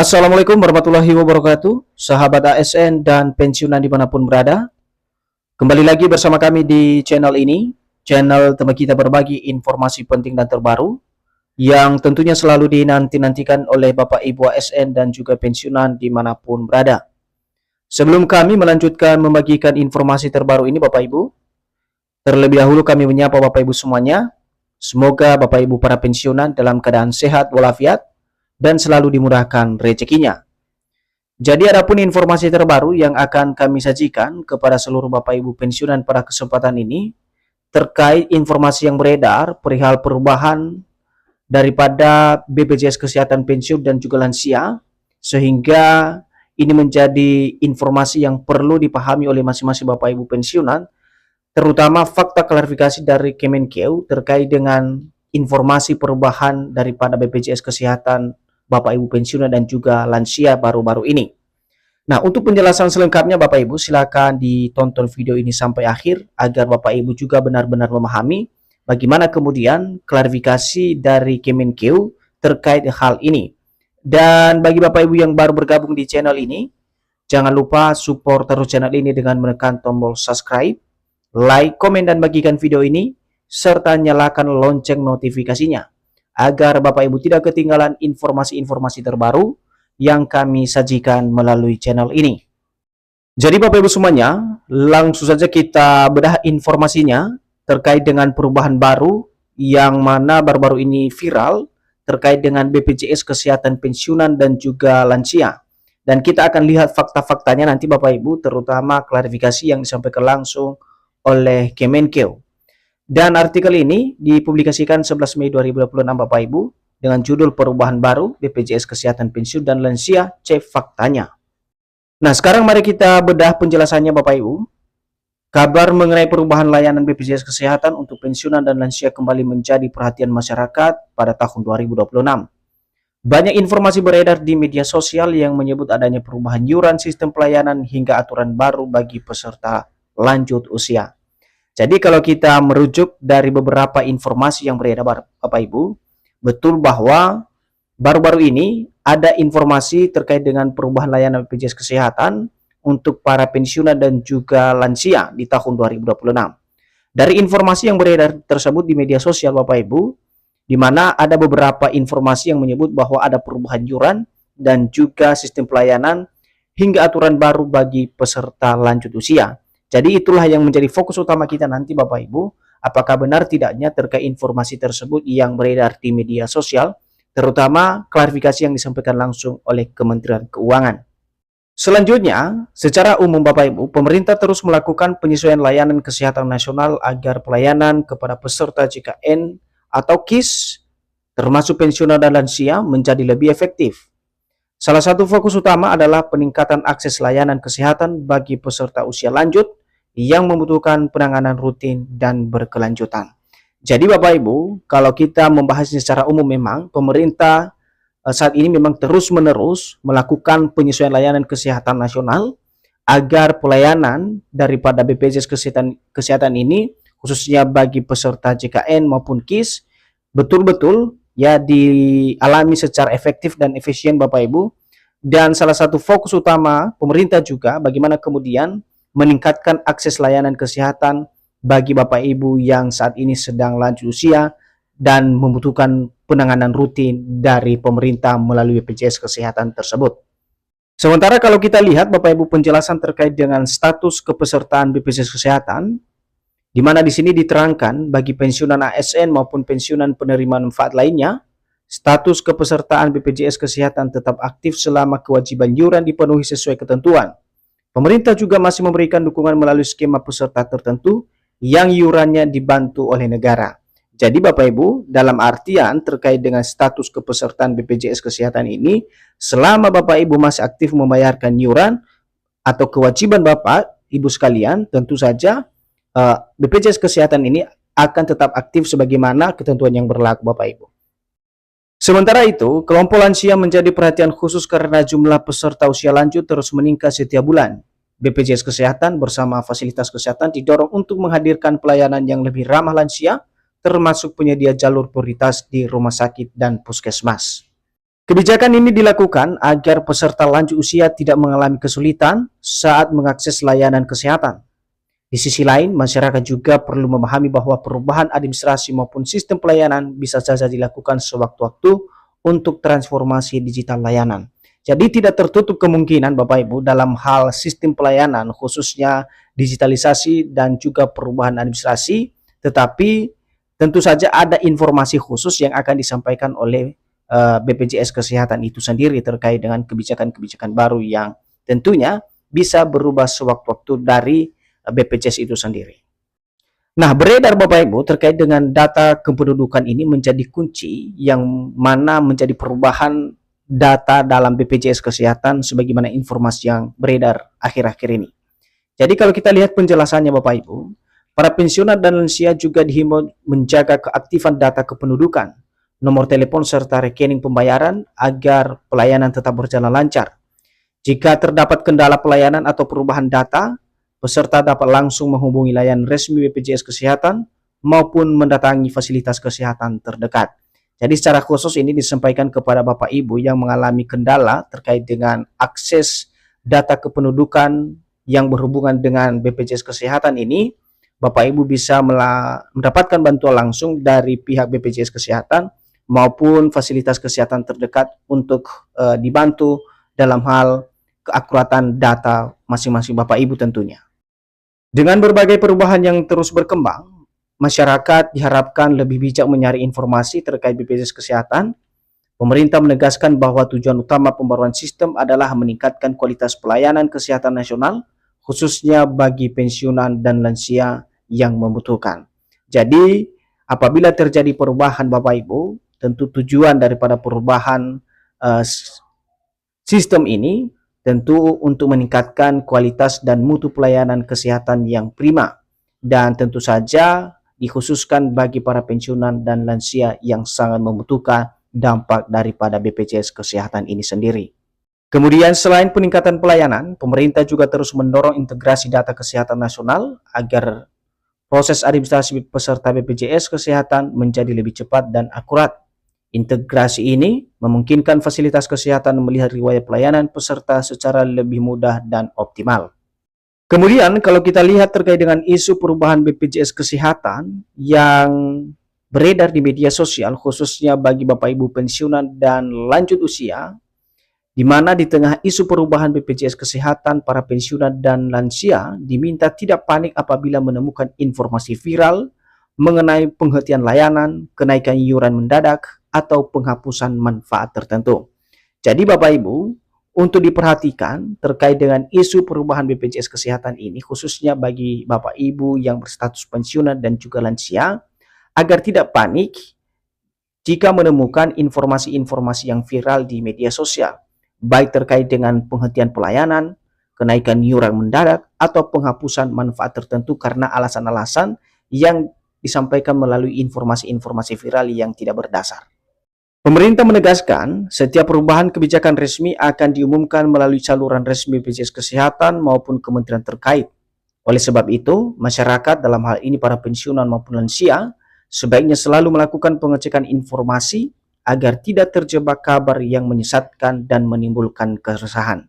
Assalamualaikum warahmatullahi wabarakatuh, sahabat ASN dan pensiunan dimanapun berada. Kembali lagi bersama kami di channel ini, channel tempat kita berbagi informasi penting dan terbaru yang tentunya selalu dinanti-nantikan oleh Bapak Ibu ASN dan juga pensiunan dimanapun berada. Sebelum kami melanjutkan membagikan informasi terbaru ini Bapak Ibu, terlebih dahulu kami menyapa Bapak Ibu semuanya. Semoga Bapak Ibu para pensiunan dalam keadaan sehat walafiat dan selalu dimurahkan rezekinya. Jadi adapun informasi terbaru yang akan kami sajikan kepada seluruh Bapak Ibu pensiunan pada kesempatan ini terkait informasi yang beredar perihal perubahan daripada BPJS Kesehatan Pensiun dan juga lansia, sehingga ini menjadi informasi yang perlu dipahami oleh masing-masing Bapak Ibu pensiunan, terutama fakta klarifikasi dari Kemenkeu terkait dengan informasi perubahan daripada BPJS Kesehatan Bapak Ibu pensiunan dan juga lansia baru-baru ini. Nah, untuk penjelasan selengkapnya Bapak Ibu silakan ditonton video ini sampai akhir agar Bapak Ibu juga benar-benar memahami bagaimana kemudian klarifikasi dari Kemenkeu terkait hal ini. Dan bagi Bapak Ibu yang baru bergabung di channel ini, jangan lupa support terus channel ini dengan menekan tombol subscribe, like, komen, dan bagikan video ini, serta nyalakan lonceng notifikasinya agar Bapak Ibu tidak ketinggalan informasi-informasi terbaru yang kami sajikan melalui channel ini. Jadi Bapak Ibu semuanya, langsung saja kita bedah informasinya terkait dengan perubahan baru yang mana baru-baru ini viral terkait dengan BPJS Kesehatan Pensiunan dan juga lansia. Dan kita akan lihat fakta-faktanya nanti Bapak Ibu, terutama klarifikasi yang disampaikan langsung oleh Kemenkeu. Dan artikel ini dipublikasikan 11 Mei 2026 Bapak Ibu dengan judul perubahan baru BPJS Kesehatan Pensiun dan Lansia, cek faktanya. Nah, sekarang mari kita bedah penjelasannya Bapak Ibu. Kabar mengenai perubahan layanan BPJS Kesehatan untuk pensiunan dan lansia kembali menjadi perhatian masyarakat pada tahun 2026. Banyak informasi beredar di media sosial yang menyebut adanya perubahan iuran sistem pelayanan hingga aturan baru bagi peserta lanjut usia. Jadi kalau kita merujuk dari beberapa informasi yang beredar Bapak Ibu, betul bahwa baru-baru ini ada informasi terkait dengan perubahan layanan BPJS Kesehatan untuk para pensiunan dan juga lansia di tahun 2026. Dari informasi yang beredar tersebut di media sosial Bapak Ibu, di mana ada beberapa informasi yang menyebut bahwa ada perubahan iuran dan juga sistem pelayanan hingga aturan baru bagi peserta lanjut usia. Jadi itulah yang menjadi fokus utama kita nanti Bapak Ibu, apakah benar tidaknya terkait informasi tersebut yang beredar di media sosial, terutama klarifikasi yang disampaikan langsung oleh Kementerian Keuangan. Selanjutnya, secara umum Bapak Ibu, pemerintah terus melakukan penyesuaian layanan kesehatan nasional agar pelayanan kepada peserta JKN atau KIS, termasuk pensiunan dan lansia, menjadi lebih efektif. Salah satu fokus utama adalah peningkatan akses layanan kesehatan bagi peserta usia lanjut yang membutuhkan penanganan rutin dan berkelanjutan. Jadi Bapak Ibu, kalau kita membahasnya secara umum, memang pemerintah saat ini memang terus-menerus melakukan penyesuaian layanan kesehatan nasional agar pelayanan daripada BPJS Kesehatan ini, khususnya bagi peserta JKN maupun KIS, betul-betul ya dialami secara efektif dan efisien Bapak Ibu. Dan salah satu fokus utama pemerintah juga bagaimana kemudian meningkatkan akses layanan kesehatan bagi Bapak Ibu yang saat ini sedang lanjut usia dan membutuhkan penanganan rutin dari pemerintah melalui BPJS Kesehatan tersebut. Sementara kalau kita lihat Bapak Ibu penjelasan terkait dengan status kepesertaan BPJS Kesehatan, di mana di sini diterangkan bagi pensiunan ASN maupun pensiunan penerima manfaat lainnya, status kepesertaan BPJS Kesehatan tetap aktif selama kewajiban iuran dipenuhi sesuai ketentuan. Pemerintah juga masih memberikan dukungan melalui skema peserta tertentu yang iurannya dibantu oleh negara. Jadi Bapak Ibu, dalam artian terkait dengan status kepesertaan BPJS Kesehatan ini, selama Bapak Ibu masih aktif membayarkan iuran atau kewajiban Bapak Ibu sekalian, tentu saja BPJS Kesehatan ini akan tetap aktif sebagaimana ketentuan yang berlaku Bapak Ibu. Sementara itu, kelompok lansia menjadi perhatian khusus karena jumlah peserta usia lanjut terus meningkat setiap bulan. BPJS Kesehatan bersama fasilitas kesehatan didorong untuk menghadirkan pelayanan yang lebih ramah lansia, termasuk penyedia jalur prioritas di rumah sakit dan puskesmas. Kebijakan ini dilakukan agar peserta lanjut usia tidak mengalami kesulitan saat mengakses layanan kesehatan. Di sisi lain, masyarakat juga perlu memahami bahwa perubahan administrasi maupun sistem pelayanan bisa saja dilakukan sewaktu-waktu untuk transformasi digital layanan. Jadi tidak tertutup kemungkinan Bapak Ibu dalam hal sistem pelayanan khususnya digitalisasi dan juga perubahan administrasi, tetapi tentu saja ada informasi khusus yang akan disampaikan oleh BPJS Kesehatan itu sendiri terkait dengan kebijakan-kebijakan baru yang tentunya bisa berubah sewaktu-waktu dari BPJS itu sendiri. Nah, beredar Bapak Ibu terkait dengan data kependudukan ini menjadi kunci yang mana menjadi perubahan data dalam BPJS Kesehatan sebagaimana informasi yang beredar akhir-akhir ini. Jadi kalau kita lihat penjelasannya Bapak Ibu, para pensiunan dan lansia juga dihimbau menjaga keaktifan data kependudukan, nomor telepon serta rekening pembayaran agar pelayanan tetap berjalan lancar. Jika terdapat kendala pelayanan atau perubahan data, peserta dapat langsung menghubungi layanan resmi BPJS Kesehatan maupun mendatangi fasilitas kesehatan terdekat. Jadi secara khusus ini disampaikan kepada Bapak Ibu yang mengalami kendala terkait dengan akses data kependudukan yang berhubungan dengan BPJS Kesehatan ini, Bapak Ibu bisa mendapatkan bantuan langsung dari pihak BPJS Kesehatan maupun fasilitas kesehatan terdekat untuk dibantu dalam hal keakuratan data masing-masing Bapak Ibu tentunya. Dengan berbagai perubahan yang terus berkembang, masyarakat diharapkan lebih bijak menyaring informasi terkait BPJS Kesehatan. Pemerintah menegaskan bahwa tujuan utama pembaruan sistem adalah meningkatkan kualitas pelayanan kesehatan nasional, khususnya bagi pensiunan dan lansia yang membutuhkan. Jadi, apabila terjadi perubahan Bapak Ibu, tentu tujuan daripada perubahan sistem ini tentu untuk meningkatkan kualitas dan mutu pelayanan kesehatan yang prima dan tentu saja dikhususkan bagi para pensiunan dan lansia yang sangat membutuhkan dampak daripada BPJS Kesehatan ini sendiri. Kemudian selain peningkatan pelayanan, pemerintah juga terus mendorong integrasi data kesehatan nasional agar proses administrasi peserta BPJS Kesehatan menjadi lebih cepat dan akurat. Integrasi ini memungkinkan fasilitas kesehatan melihat riwayat pelayanan peserta secara lebih mudah dan optimal. Kemudian kalau kita lihat terkait dengan isu perubahan BPJS Kesehatan yang beredar di media sosial khususnya bagi Bapak Ibu pensiunan dan lanjut usia, di mana di tengah isu perubahan BPJS Kesehatan, para pensiunan dan lansia diminta tidak panik apabila menemukan informasi viral mengenai penghentian layanan, kenaikan iuran mendadak, atau penghapusan manfaat tertentu. Jadi Bapak Ibu, untuk diperhatikan terkait dengan isu perubahan BPJS Kesehatan ini, khususnya bagi Bapak Ibu yang berstatus pensiunan dan juga lansia, agar tidak panik jika menemukan informasi-informasi yang viral di media sosial, baik terkait dengan penghentian pelayanan, kenaikan iuran mendadak, atau penghapusan manfaat tertentu karena alasan-alasan yang disampaikan melalui informasi-informasi viral yang tidak berdasar. Pemerintah menegaskan setiap perubahan kebijakan resmi akan diumumkan melalui saluran resmi BPJS Kesehatan maupun kementerian terkait. Oleh sebab itu, masyarakat dalam hal ini para pensiunan maupun lansia sebaiknya selalu melakukan pengecekan informasi agar tidak terjebak kabar yang menyesatkan dan menimbulkan keresahan.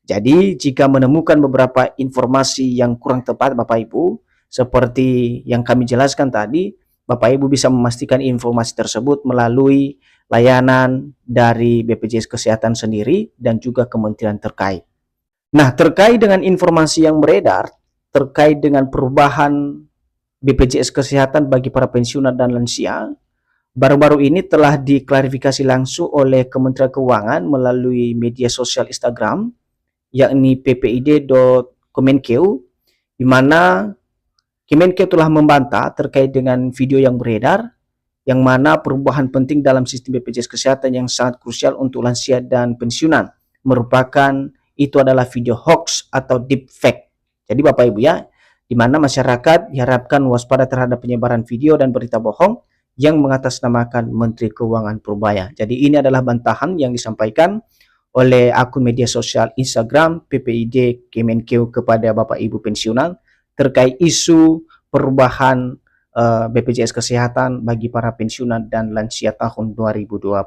Jadi, jika menemukan beberapa informasi yang kurang tepat Bapak Ibu, seperti yang kami jelaskan tadi, Bapak Ibu bisa memastikan informasi tersebut melalui layanan dari BPJS Kesehatan sendiri dan juga kementerian terkait. Nah, terkait dengan informasi yang beredar terkait dengan perubahan BPJS Kesehatan bagi para pensiunan dan lansia, baru-baru ini telah diklarifikasi langsung oleh Kementerian Keuangan melalui media sosial Instagram, yakni ppid.kemenkeu, di mana Kemenkeu telah membantah terkait dengan video yang beredar, yang mana perubahan penting dalam sistem BPJS Kesehatan yang sangat krusial untuk lansia dan pensiunan merupakan itu adalah video hoax atau deepfake. Jadi Bapak Ibu ya, di mana masyarakat diharapkan waspada terhadap penyebaran video dan berita bohong yang mengatasnamakan Menteri Keuangan Purbaya. Jadi ini adalah bantahan yang disampaikan oleh akun media sosial Instagram PPID Kemenkeu kepada Bapak Ibu pensiunan terkait isu perubahan BPJS Kesehatan bagi para pensiunan dan lansia tahun 2026.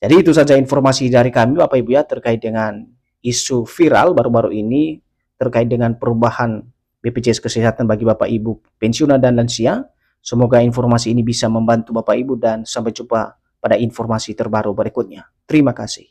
Jadi itu saja informasi dari kami Bapak Ibu ya terkait dengan isu viral baru-baru ini terkait dengan perubahan BPJS Kesehatan bagi Bapak Ibu pensiunan dan lansia. Semoga informasi ini bisa membantu Bapak Ibu dan sampai jumpa pada informasi terbaru berikutnya. Terima kasih.